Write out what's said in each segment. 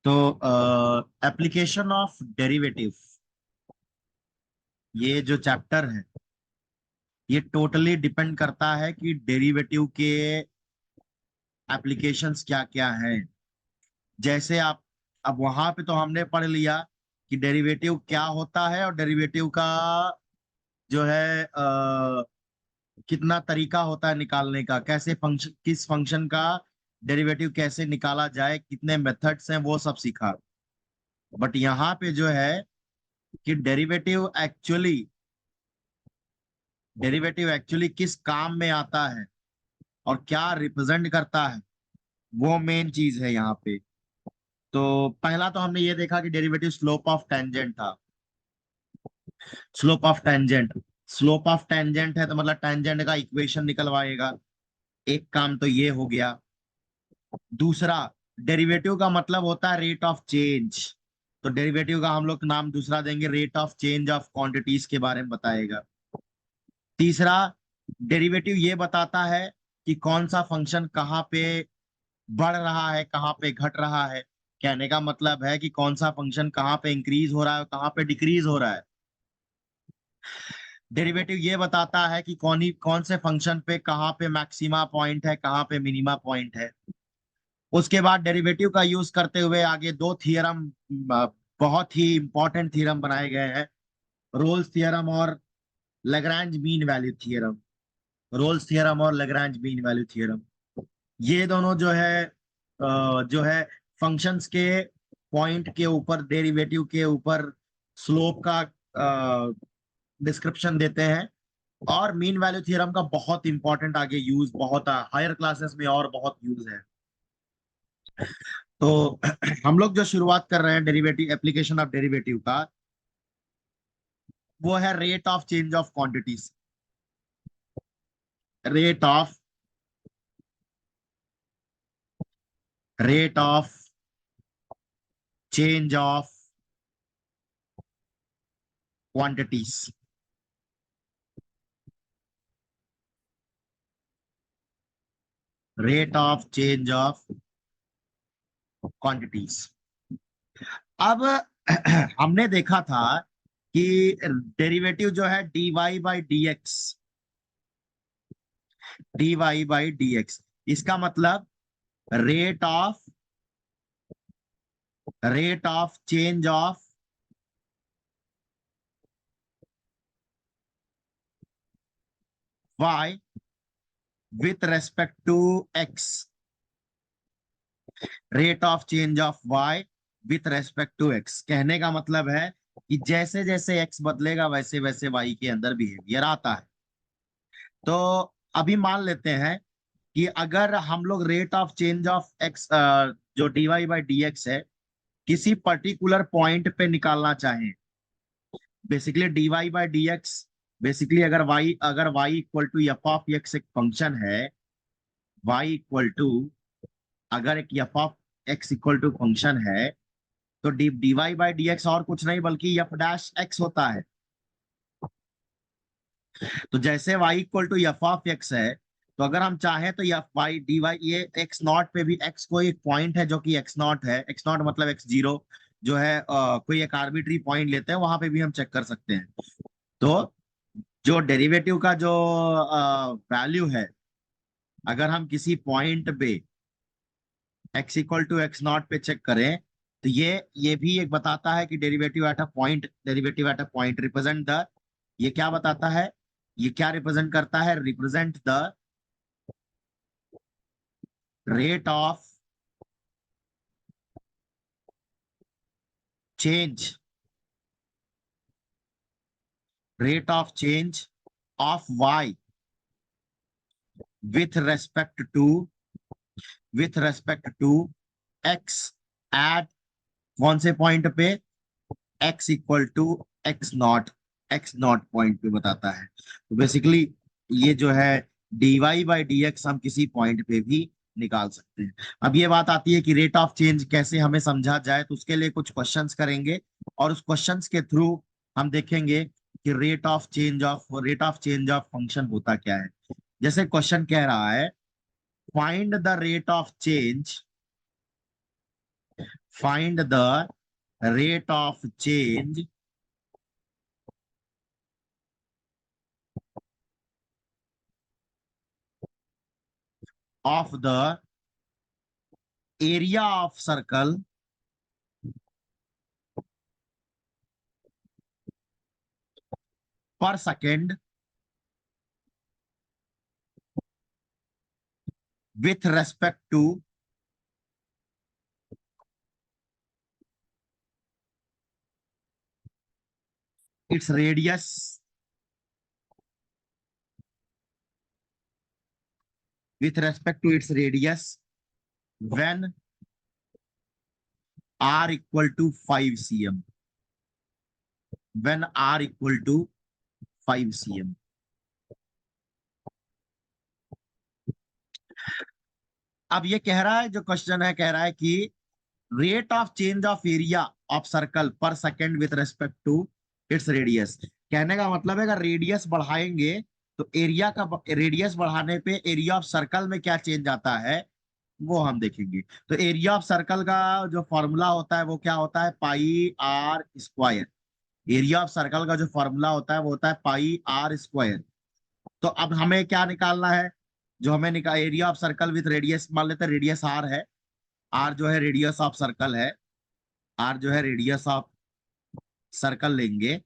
तो application of derivative, ये जो चैप्टर है ये टोटली डिपेंड करता है कि डेरिवेटिव के एप्लीकेशंस क्या क्या हैं। जैसे आप, अब वहां पे तो हमने पढ़ लिया कि डेरिवेटिव क्या होता है और डेरिवेटिव का जो है कितना तरीका होता है निकालने का, कैसे फंक्शन, किस फंक्शन का डेरिवेटिव कैसे निकाला जाए, कितने मेथड्स हैं, वो सब सीखा। बट यहाँ पे जो है कि डेरिवेटिव एक्चुअली किस काम में आता है और क्या रिप्रेजेंट करता है, वो मेन चीज है यहाँ पे। तो पहला तो हमने ये देखा कि डेरिवेटिव स्लोप ऑफ टेंजेंट था। Slope of tangent, slope of tangent है तो मतलब टेंजेंट का इक्वेशन निकलवाएगा। एक काम तो ये हो गया। दूसरा, डेरिवेटिव का मतलब होता है रेट ऑफ चेंज। तो डेरिवेटिव का हम लोग नाम दूसरा देंगे, rate of change of quantities के बारे में बताएगा। तीसरा, डेरिवेटिव ये बताता है कि कौन सा फंक्शन कहाँ पे बढ़ रहा है, कहाँ पे घट रहा है। कहने का मतलब है कि कौन सा फंक्शन कहाँ पे इंक्रीज हो रहा है, कहाँ पे डिक्रीज हो रहा है। डेरिवेटिव ये बताता है कि कौन से फंक्शन पे कहाँ पे मैक्सिमा पॉइंट है, कहाँ पे मिनिमा पॉइंट है। उसके बाद डेरिवेटिव का यूज करते हुए आगे दो थियरम, बहुत ही इंपॉर्टेंट थियरम बनाए गए हैं, रोल्स थियरम और Lagrange mean value theorem. Rolle's theorem और लैग्रैंज मीन वैल्यू थियरम, ये दोनों जो है फंक्शंस के पॉइंट के ऊपर, डेरिवेटिव के ऊपर स्लोप का डिस्क्रिप्शन देते हैं। और मीन वैल्यू थ्योरम का बहुत इंपॉर्टेंट आगे यूज, बहुत हायर क्लासेस में और बहुत यूज है। तो हम लोग जो शुरुआत कर रहे हैं डेरिवेटिव, एप्लीकेशन ऑफ डेरिवेटिव का, वो है rate of change of quantities. Rate of rate of change of quantities. Rate of change of quantities. अब हमने देखा था कि डेरिवेटिव जो है dy बाई dx, इसका मतलब rate of change of y with respect to x। Rate of change of y with respect to x कहने का मतलब है कि जैसे जैसे x बदलेगा वैसे वैसे y के अंदर बिहेवियर आता है। तो अभी मान लेते हैं कि अगर हम लोग rate of change of x, जो dy बाई dx है, किसी पर्टिकुलर पॉइंट पे निकालना चाहें, basically dy by dx, basically अगर y equal to f of x एक फंक्शन है, y इक्वल टू, अगर एक f of x equal to function है, तो dy बाई dx और कुछ नहीं बल्कि एफ डैश एक्स होता है। तो जैसे y equal to f of x है, तो अगर हम चाहें तो एफ वाई डी वाई, ये एक्स नॉट पे भी, एक्स कोई एक पॉइंट है जो कि एक्स नॉट है, एक्स नॉट मतलब एक्स जीरो जो है, कोई एक आर्बिट्री पॉइंट लेते हैं, वहां पे भी हम चेक कर सकते हैं। तो जो डेरिवेटिव का जो वैल्यू है, अगर हम किसी पॉइंट पे x equal to x naught पे चेक करें, तो ये भी एक बताता है कि derivative at a point represent the, ये क्या बताता है, ये क्या रिप्रेजेंट करता है, represent the rate of change, rate of change of y with respect to x at, कौन से पॉइंट पे, x equal to x naught point पे बताता है। तो बेसिकली ये जो है dy बाई dx हम किसी पॉइंट पे भी निकाल सकते हैं। अब ये बात आती है कि रेट ऑफ चेंज कैसे हमें समझा जाए, तो उसके लिए कुछ क्वेश्चंस करेंगे और उस क्वेश्चंस के थ्रू हम देखेंगे कि rate of change of function होता क्या है। जैसे क्वेश्चन कह रहा है, find the rate of change find the rate of change of the area of circle पर second with respect to its radius with respect to its radius when r equal to 5 cm when r equal to 5 cm। अब ये कह रहा है, जो question है कह रहा है कि rate of change of area of circle पर second with respect to its radius. कहने का मतलब है अगर रेडियस बढ़ाएंगे तो एरिया का रेडियस बढ़ाने पे एरिया ऑफ सर्कल में क्या चेंज आता है वो हम देखेंगे। तो एरिया ऑफ सर्कल का जो फॉर्मूला होता है वो क्या होता है, pi are square. Area of circle का जो फॉर्मूला होता है वो होता है पाई आर स्क्वायर। तो अब हमें क्या निकालना है, जो हमें निकाल area of circle with radius, मान लेते हैं रेडियस आर है, आर जो है रेडियस ऑफ सर्कल है, आर जो है रेडियस ऑफ सर्कल लेंगे।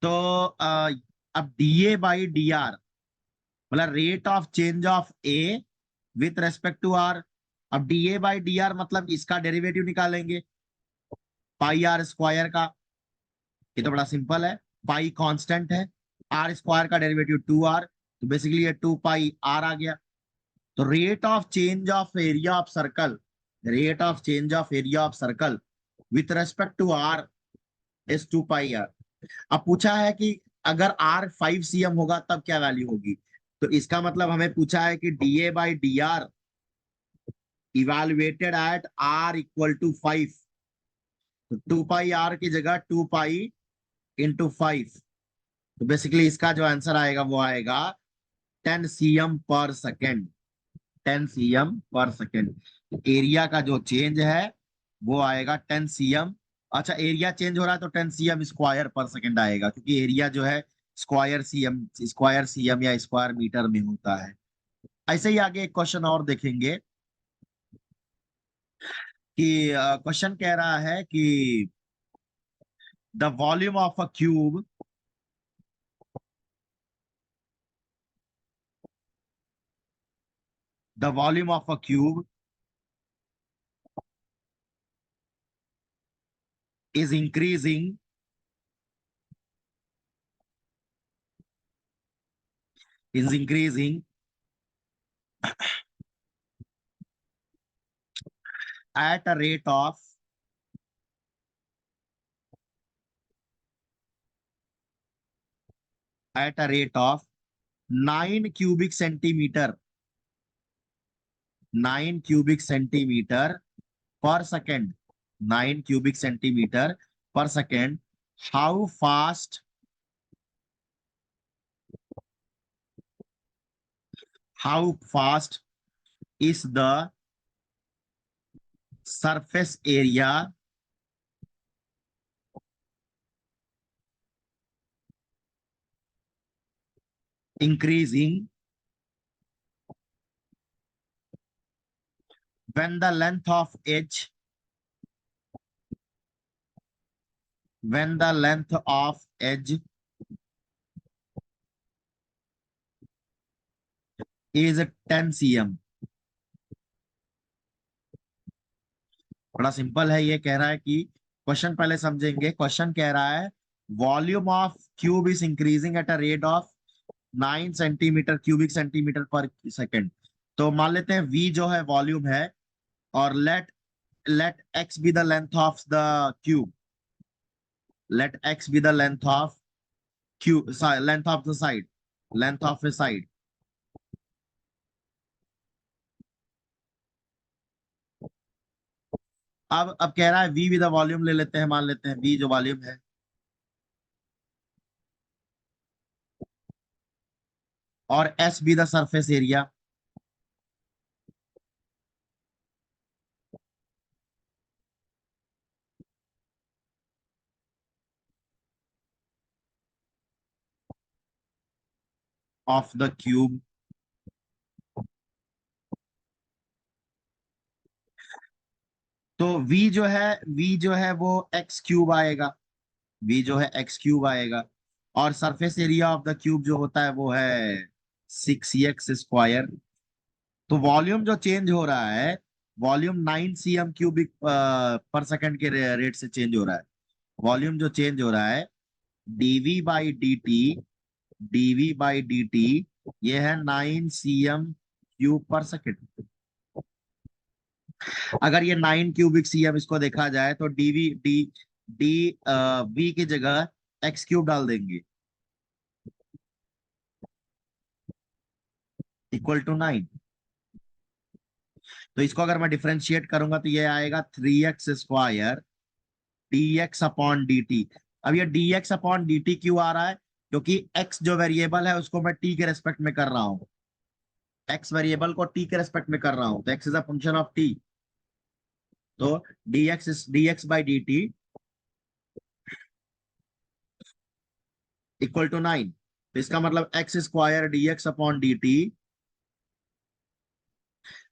तो अब d A by D r मतलब rate of change of A with respect to r. अब d A by D r मतलब इसका डेरिवेटिव निकालेंगे पाई आर स्क्वायर का। ये तो बड़ा सिंपल है, पाई कांस्टेंट है, आर स्क्वायर का डेरिवेटिव 2r, तो बेसिकली ये 2 पाई आर आ गया। तो rate of change of area of circle, rate of change of area of circle with respect to R is 2 pi R. अब पूछा है कि अगर आर 5 cm होगा तब क्या वैल्यू होगी। तो इसका मतलब हमें पूछा है कि D A by D R evaluated at R equal to 5। तो 2 पाई आर की जगह 2 पाई इंटू 5। तो बेसिकली इसका जो आंसर आएगा वो आएगा 10 cm/सेकेंड। 10 cm/सेकेंड। एरिया का जो चेंज है वो आएगा 10 cm। अच्छा, एरिया चेंज हो रहा है तो 10 cm² पर सेकेंड आएगा, क्योंकि एरिया जो है स्क्वायर सीएम या स्क्वायर मीटर में होता है। ऐसे ही आगे एक क्वेश्चन और देखेंगे कि क्वेश्चन कह रहा है कि the volume of a cube the volume of a cube is increasing is increasing at a rate of 9 cubic centimeter 9 cubic centimeter per second 9 cubic centimeter per second। how fast how fast is the surface area increasing when the length of edge when the length of edge is 10 cm। बड़ा simple है, ये कह रहा है कि question पहले समझेंगे। Question कह रहा है volume of cube is increasing at a rate of 9 centimetre cubic centimetre पर सेकेंड। तो मान लेते हैं v जो है वॉल्यूम है, और let let x be the length of the cube. Let x be the length of cube, length of the side, length of a side. अब कह रहा है v विद वॉल्यूम ले लेते हैं, मान लेते हैं v जो वॉल्यूम है, और s be the surface area. Of the cube तो v जो है वो एक्स क्यूब आएगा। v जो है एक्स क्यूब आएगा। और surface area of the cube जो होता है वो है 6x स्क्वायर। तो वॉल्यूम जो चेंज हो रहा है, वॉल्यूम 9 cm क्यूबिक पर सेकंड के रेट से चेंज हो रहा है। वॉल्यूम जो चेंज हो रहा है dv/dt ये है 9 cm क्यूब पर सेकंड। अगर ये 9 क्यूबिक cm इसको देखा जाए तो डीवी डी डी वी की जगह एक्स क्यूब डाल देंगे, इक्वल टू 9। तो इसको अगर मैं डिफरेंशिएट करूंगा तो ये आएगा 3x स्क्वायर dx/dt। अब ये dx/dt क्यों आ रहा है? क्योंकि x जो वेरिएबल है उसको मैं t के रेस्पेक्ट में कर रहा हूँ। x वेरिएबल को t के रेस्पेक्ट में कर रहा हूँ, तो x is a function of t। तो dx/dt इक्वल टू 9। तो इसका मतलब x² dx/dt,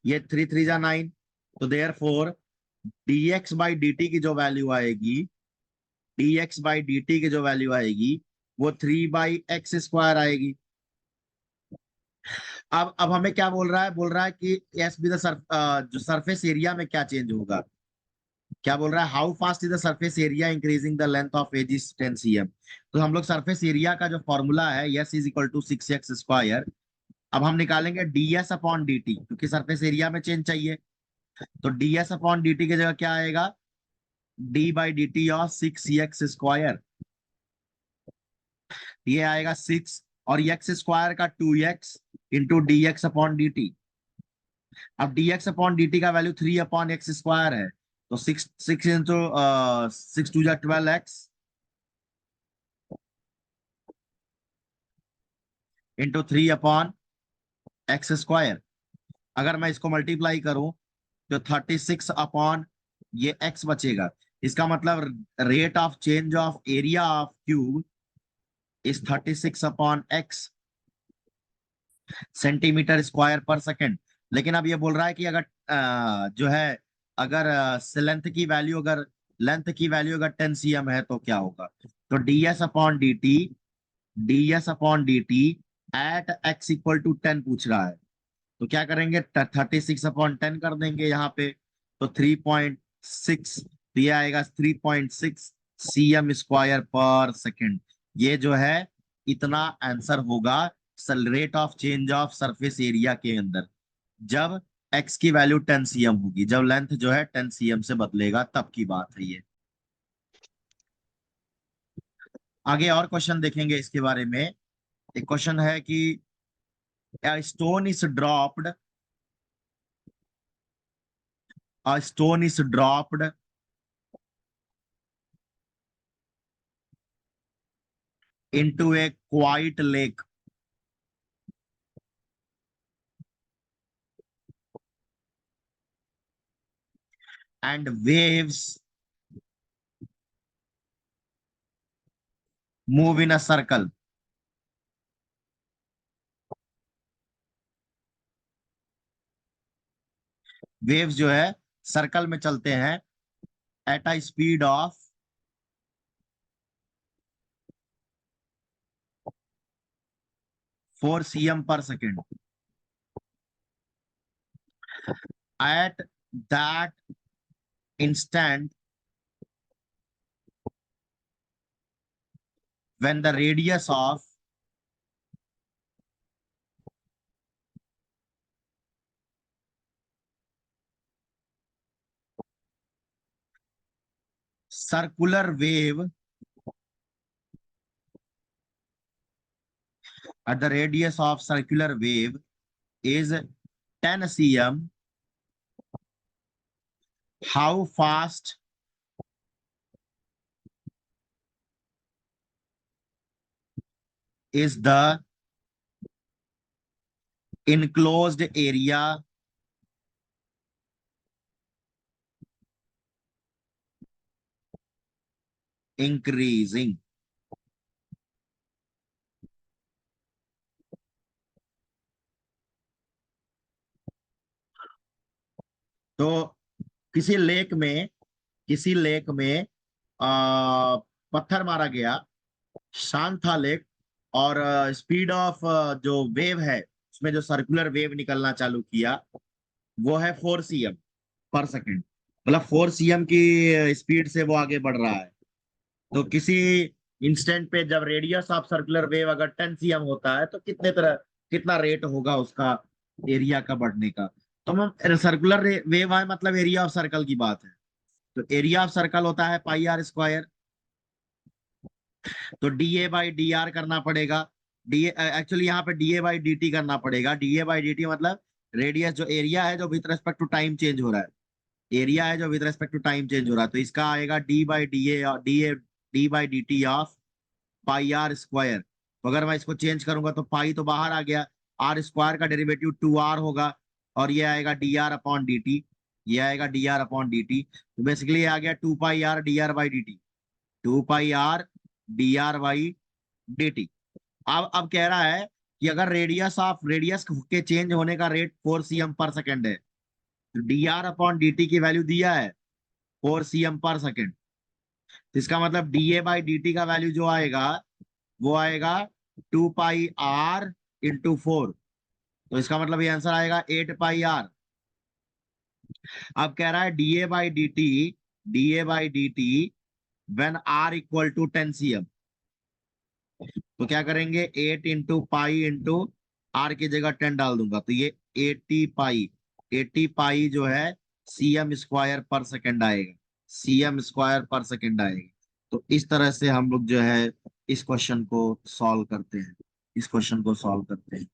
ये 3 3 जा 9। तो देयर फोर dx/dt की जो वैल्यू आएगी, dx/dt की जो वैल्यू आएगी वो 3/x² आएगी। अब हमें क्या बोल रहा है? बोल रहा है कि एस बी द जो सरफेस एरिया में क्या चेंज होगा। क्या बोल रहा है? How fast is the surface area increasing the length of edge is 10 cm। तो हम लोग सरफेस एरिया का जो फॉर्मूला है S is equal to 6x square. अब हम निकालेंगे ds/dt क्योंकि सरफेस एरिया में चेंज चाहिए। तो ds/dt की जगह क्या आएगा? d/dt of 6x square. ये आएगा 6 और एक्स स्क्वायर का 2x इंटू dx/dt। अब dx/dt का वैल्यू 3/x² है। तो 6 इंटू 6 2 जा 12x इंटू 3/x²। अगर मैं इसको मल्टीप्लाई करूं तो 36 ये x बचेगा। इसका मतलब rate of change of area of cube is 36/x centimetre square पर सेकेंड। लेकिन अब ये बोल रहा है कि अगर जो है अगर लेंथ की वैल्यू अगर 10 cm है तो क्या होगा? तो ds/dt eight x equal to 10 पूछ रहा है। तो क्या करेंगे? 36/10 कर देंगे यहाँ पे। तो 3.6, तो ये आएगा 3.6 cm स्क्वायर पर सेकेंड। ये जो है इतना आंसर होगा rate of change of surface area के अंदर, जब x की वैल्यू 10 cm होगी, जब लेंथ जो है 10 cm से बदलेगा तब की बात है ये। आगे और क्वेश्चन देखेंगे इसके बारे में। एक क्वेश्चन है कि stone is dropped a stone is dropped into a quiet lake and waves move in a circle। Waves जो है सर्कल में चलते हैं at a speed of 4 cm पर second. At that instant when the radius of circular wave at the radius of circular wave is 10 cm, how fast is the enclosed area increasing। तो किसी lake में किसी lake में पत्थर मारा गया, शांत था लेक, और स्पीड ऑफ जो वेव है उसमें जो सर्कुलर वेव निकलना चालू किया वो है 4 cm पर सेकेंड, मतलब 4 cm की स्पीड से वो आगे बढ़ रहा है। तो किसी इंस्टेंट पे जब रेडियस ऑफ सर्कुलर वेव अगर 10 cm होता है तो कितना रेट होगा उसका एरिया का बढ़ने का। तो हम सर्कुलर वेव है मतलब एरिया ऑफ सर्कल की बात है। तो एरिया ऑफ सर्कल होता है पाई आर स्क्वायर। तो D A by D R करना पड़ेगा। डी एक्चुअली यहाँ पे D A by D T करना पड़ेगा। D A by D T मतलब रेडियस, जो एरिया है जो with respect to time change हो रहा है, एरिया है जो with respect to time change हो रहा है, तो इसका आएगा D by D T of pi are square. तो अगर मैं इसको चेंज करूंगा तो पाई तो बाहर आ गया, आर स्क्वायर का डेरिवेटिव 2r होगा, और ये आएगा d r upon d t. ये आएगा d r upon d t. तो बेसिकली ये आ गया 2 pi r d r by D t. 2 pi r d r by D t. अब कह रहा है कि अगर रेडियस के चेंज होने का रेट 4 cm पर सेकेंड है, तो D r upon d T की वैल्यू दिया है 4 cm पर सेकेंड। तो इसका मतलब D A by D T का वैल्यू जो आएगा वो आएगा 2 पाई आर इंटू 4। तो इसका मतलब ये आंसर आएगा 8 पाई आर। अब कह रहा है D A by D T when R equal to 10 cm। तो क्या करेंगे, 8 इंटू पाई इंटू आर की जगह 10 डाल दूंगा, तो ये 80 पाई। 80 पाई जो है सीएम स्क्वायर पर सेकेंड आएगा। सीएम स्क्वायर पर सेकेंड आएगा। तो इस तरह से हम लोग जो है इस क्वेश्चन को सॉल्व करते हैं।